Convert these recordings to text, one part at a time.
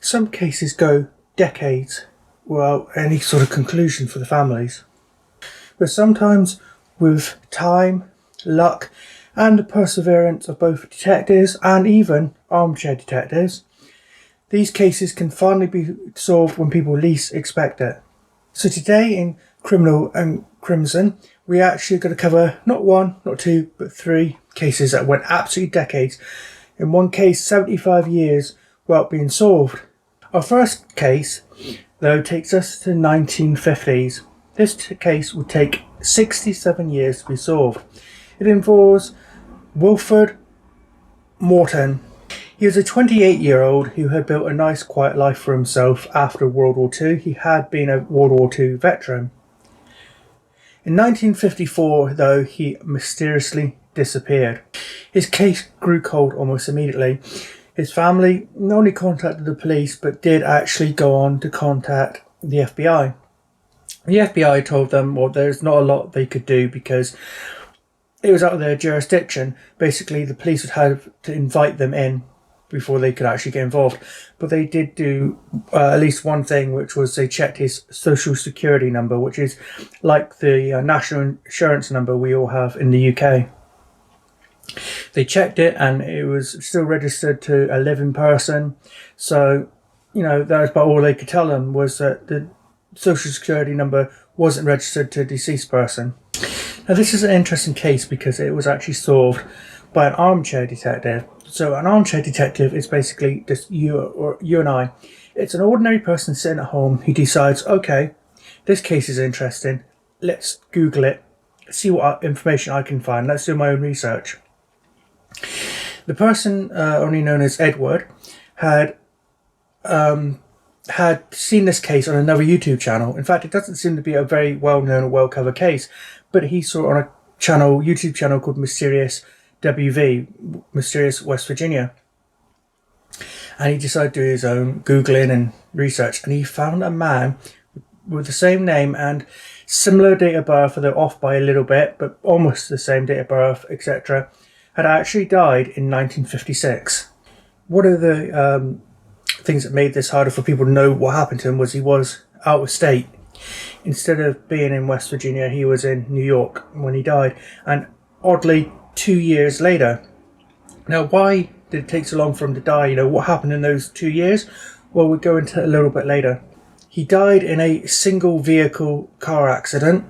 Some cases go decades without any sort of conclusion for the families. But sometimes with time, luck, and the perseverance of both detectives and even armchair detectives, these cases can finally be solved when people least expect it. So today in Criminal and Crimson, we actually going to cover not one, not two, but three cases that went absolutely decades. In one case, 75 years without being solved. Our first case, though, takes us to the 1950s. This case would take 67 years to be solved. It involves Wilford Morton. He was a 28-year-old who had built a nice quiet life for himself after World War II. He had been a World War II veteran. In 1954, though, he mysteriously disappeared. His case grew cold almost immediately. His family not only contacted the police, but did actually go on to contact the FBI. The FBI told them, well, there's not a lot they could do because it was out of their jurisdiction. Basically, the police would have to invite them in before they could actually get involved. But they did do at least one thing, which was they checked his social security number, which is like the national insurance number we all have in the UK. They checked it and it was still registered to a living person. So, that was about all they could tell them, was that the social security number wasn't registered to a deceased person. Now, this is an interesting case because it was actually solved by an armchair detective. So an armchair detective is basically just you and I. It's an ordinary person sitting at home who decides, okay, this case is interesting. Let's Google it, see what information I can find. Let's do my own research. The person, only known as Edward, had seen this case on another YouTube channel. In fact, it doesn't seem to be a very well-known or well-covered case, but he saw it on a YouTube channel called Mysterious WV, Mysterious West Virginia. And he decided to do his own Googling and research, and he found a man with the same name and similar date of birth, although off by a little bit, but almost the same date of birth, etc., had actually died in 1956. One of the things that made this harder for people to know what happened to him was he was out of state. Instead of being in West Virginia, he was in New York when he died, and oddly 2 years later. Now, why did it take so long for him to die? What happened in those 2 years? Well, we'll go into it a little bit later. He died in a single vehicle car accident.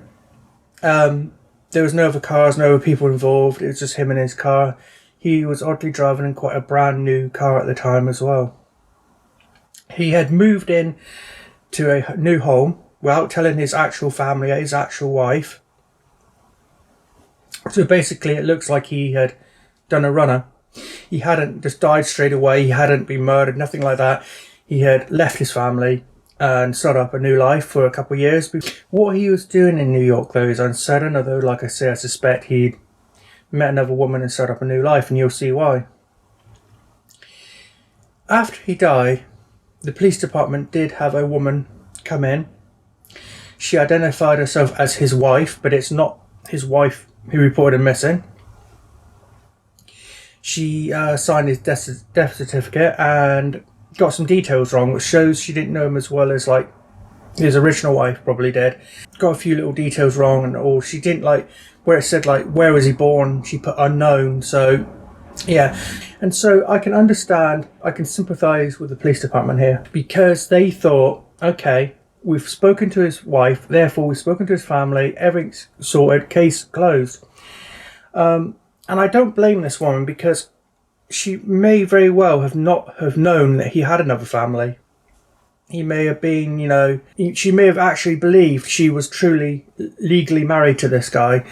There was no other cars, no other people involved. It was just him and his car. He was oddly driving in quite a brand new car at the time as well. He had moved in to a new home without telling his actual family, his actual wife. So basically it looks like he had done a runner. He hadn't just died straight away. He hadn't been murdered, nothing like that. He had left his family and started up a new life for a couple of years. What he was doing in New York, though, is uncertain, although, like I say, I suspect he'd met another woman and started up a new life, and you'll see why. After he died, the police department did have a woman come in. She identified herself as his wife, but it's not his wife who reported him missing. She signed his death certificate and got some details wrong, which shows she didn't know him as well as like his original wife probably did. Got a few little details wrong, and or she didn't like where it said like where was he born, she put unknown. So yeah, and so I can sympathise with the police department here, because they thought, okay, we've spoken to his wife, therefore we've spoken to his family, everything's sorted, case closed. And I don't blame this woman, because she may very well have not have known that he had another family. He may have been, she may have actually believed she was truly legally married to this guy.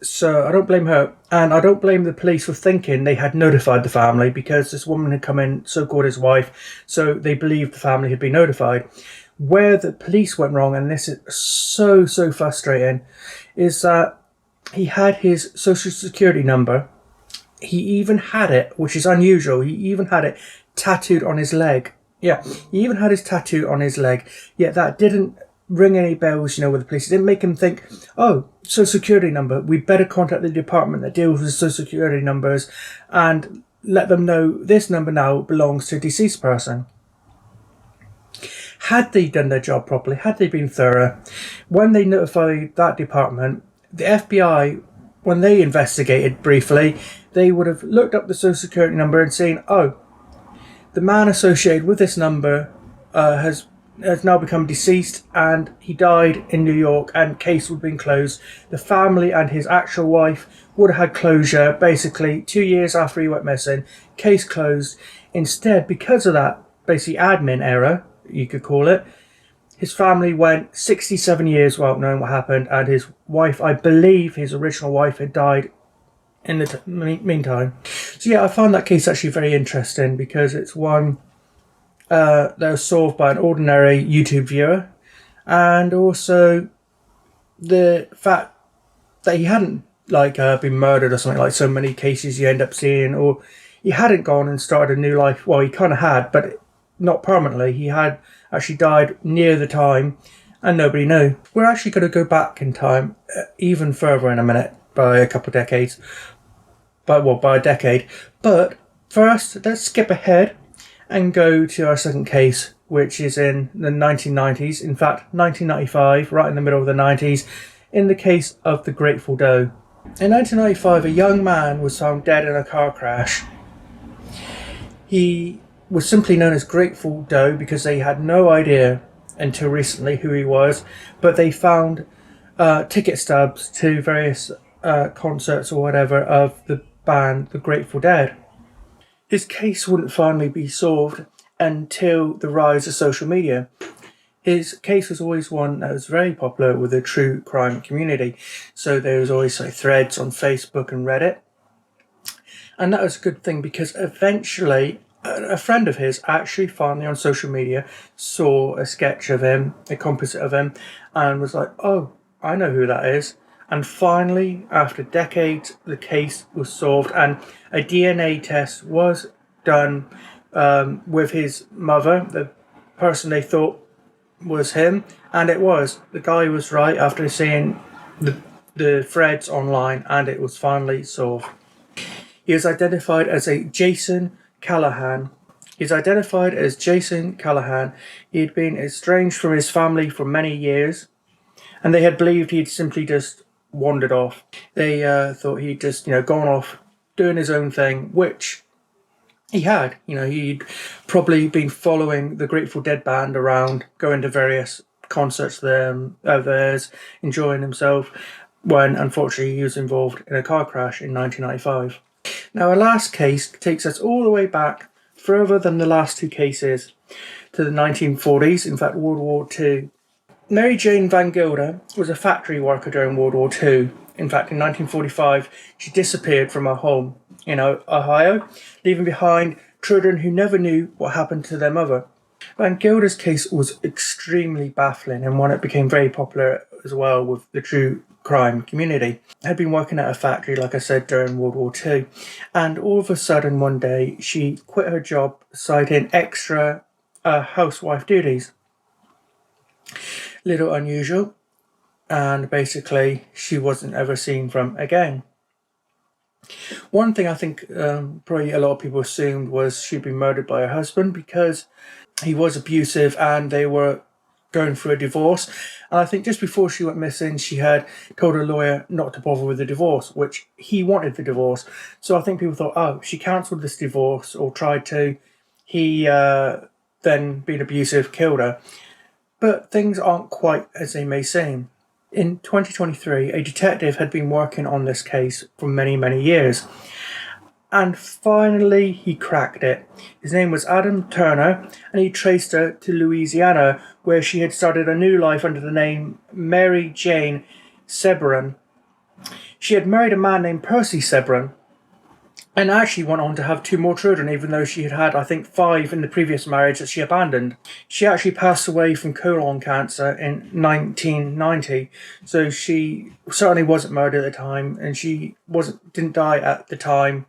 So I don't blame her, and I don't blame the police for thinking they had notified the family, because this woman had come in, so-called his wife, so they believed the family had been notified. Where the police went wrong, and this is so frustrating, is that he had his social security number. He even had it, which is unusual, he even had it tattooed on his leg. Yeah, he even had his tattoo on his leg, yet that didn't ring any bells, with the police. It didn't make him think, oh, social security number, we better contact the department that deals with social security numbers and let them know this number now belongs to a deceased person. Had they done their job properly, had they been thorough, when they notified that department, the FBI, when they investigated briefly, they would have looked up the social security number and seen, oh, the man associated with this number has now become deceased and he died in New York, and case would have been closed. The family and his actual wife would have had closure basically 2 years after he went missing. Case closed. Instead, because of that basically admin error, you could call it, his family went 67 years without knowing what happened, and his wife, I believe his original wife, had died in the meantime. So yeah, I found that case actually very interesting because it's one that was solved by an ordinary YouTube viewer, and also the fact that he hadn't been murdered or something like so many cases you end up seeing, or he hadn't gone and started a new life. Well, he kind of had, but not permanently. He had actually died near the time and nobody knew. We're actually going to go back in time even further in a minute by a couple of decades. By a decade. But first, let's skip ahead and go to our second case, which is in the 1990s. In fact, 1995, right in the middle of the 90s, in the case of the Grateful Doe. In 1995, a young man was found dead in a car crash. He was simply known as Grateful Doe because they had no idea until recently who he was, but they found ticket stubs to various concerts or whatever of the band The Grateful Dead. His case wouldn't finally be solved until the rise of social media. His case was always one that was very popular with the true crime community, so there was always threads on Facebook and Reddit, and that was a good thing because eventually a friend of his actually finally on social media saw a sketch of him, a composite of him, and was like, oh, I know who that is. And finally, after decades, the case was solved and a DNA test was done with his mother, the person they thought was him, and it was. The guy was right after seeing the threads online, and it was finally solved. He is identified as Jason Callahan. He had been estranged from his family for many years, and they had believed he'd simply just wandered off. They thought he'd just, gone off doing his own thing, which he had. He'd probably been following the Grateful Dead band around, going to various concerts of theirs, enjoying himself, when unfortunately he was involved in a car crash in 1995. Now, our last case takes us all the way back, further than the last two cases, to the 1940s, in fact, World War II. Mary Jane Vangilder was a factory worker during World War II. In fact, in 1945, she disappeared from her home in Ohio, leaving behind children who never knew what happened to their mother. Vangilder's case was extremely baffling and one that became very popular as well with the true crime community. Had been working at a factory, like I said, during World War II, and all of a sudden one day she quit her job, citing extra housewife duties. Little unusual, and basically she wasn't ever seen from again. One thing I think probably a lot of people assumed was she'd been murdered by her husband because he was abusive and they were going through a divorce. And I think just before she went missing, she had told her lawyer not to bother with the divorce, which he wanted the divorce. So I think people thought, oh, she cancelled this divorce or tried to. He then, being abusive, killed her. But things aren't quite as they may seem. In 2023, a detective had been working on this case for many, many years. And finally, he cracked it. His name was Adam Turner, and he traced her to Louisiana, where she had started a new life under the name Mary Jane Sebron. She had married a man named Percy Sebron, and actually went on to have 2 more children, even though she had had, I think, 5 in the previous marriage that she abandoned. She actually passed away from colon cancer in 1990, so she certainly wasn't murdered at the time, and she didn't die at the time.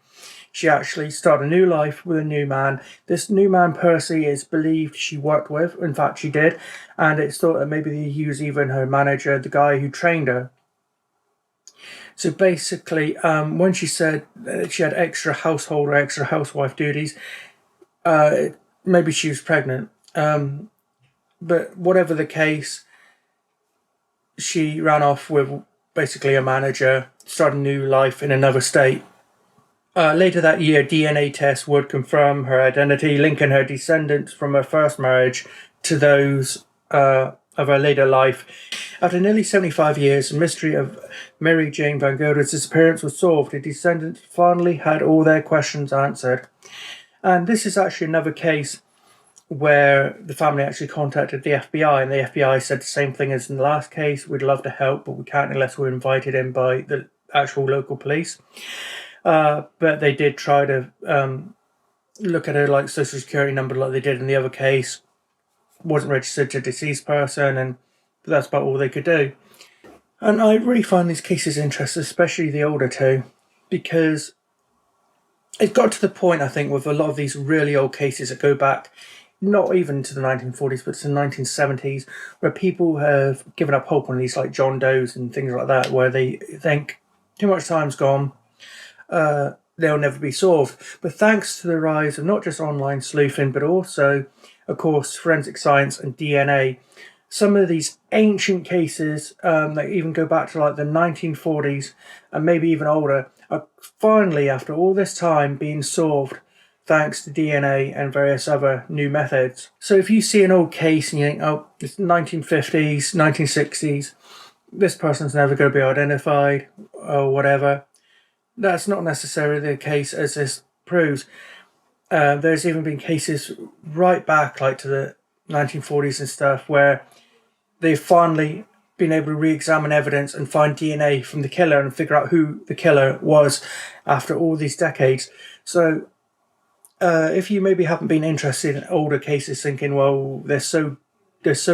She actually started a new life with a new man. This new man, Percy, is believed she worked with. In fact, she did, and it's thought that maybe he was even her manager, the guy who trained her. So basically, when she said that she had extra household or extra housewife duties, maybe she was pregnant. But whatever the case, she ran off with basically a manager, started a new life in another state. Later that year, DNA tests would confirm her identity, linking her descendants from her first marriage to those of her later life. After nearly 75 years, the mystery of Mary Jane Vangilder's disappearance was solved. The descendants finally had all their questions answered. And this is actually another case where the family actually contacted the FBI, and the FBI said the same thing as in the last case. We'd love to help, but we can't unless we're invited in by the actual local police. But they did try to look at her like social security number like they did in the other case. Wasn't registered to a deceased person, and that's about all they could do. And I really find these cases interesting, especially the older two, because it got to the point, I think, with a lot of these really old cases that go back not even to the 1940s, but to the 1970s, where people have given up hope on these, like John Does and things like that, where they think too much time's gone, they'll never be solved. But thanks to the rise of not just online sleuthing, but also, of course, forensic science and DNA, some of these ancient cases that even go back to like the 1940s and maybe even older are finally, after all this time, being solved thanks to DNA and various other new methods. So if you see an old case and you think, oh, it's 1950s, 1960s, this person's never going to be identified or whatever, that's not necessarily the case, as this proves. There's even been cases right back like to the 1940s and stuff where they've finally been able to re-examine evidence and find DNA from the killer and figure out who the killer was after all these decades. So if you maybe haven't been interested in older cases, thinking, well, they're so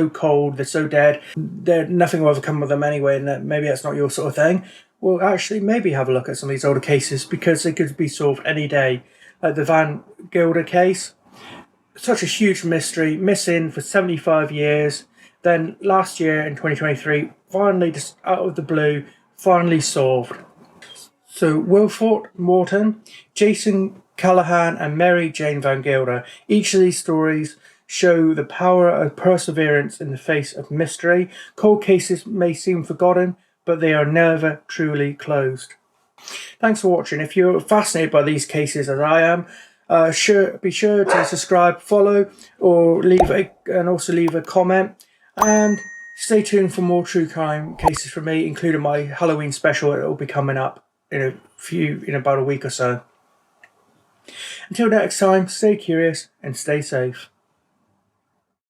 cold, they're so dead, nothing will ever come of them anyway, and maybe that's not your sort of thing, well, actually, maybe have a look at some of these older cases, because they could be solved any day. Like the Vangilder case, such a huge mystery, missing for 75 years. Then last year in 2023, finally, just out of the blue, finally solved. So Wilford Morton, Jason Callahan and Mary Jane Vangilder. Each of these stories show the power of perseverance in the face of mystery. Cold cases may seem forgotten, but they are never truly closed. Thanks for watching. If you're fascinated by these cases as I am, be sure to subscribe, follow, or leave a comment. And stay tuned for more true crime cases from me, including my Halloween special. It will be coming up in about a week or so. Until next time, stay curious and stay safe.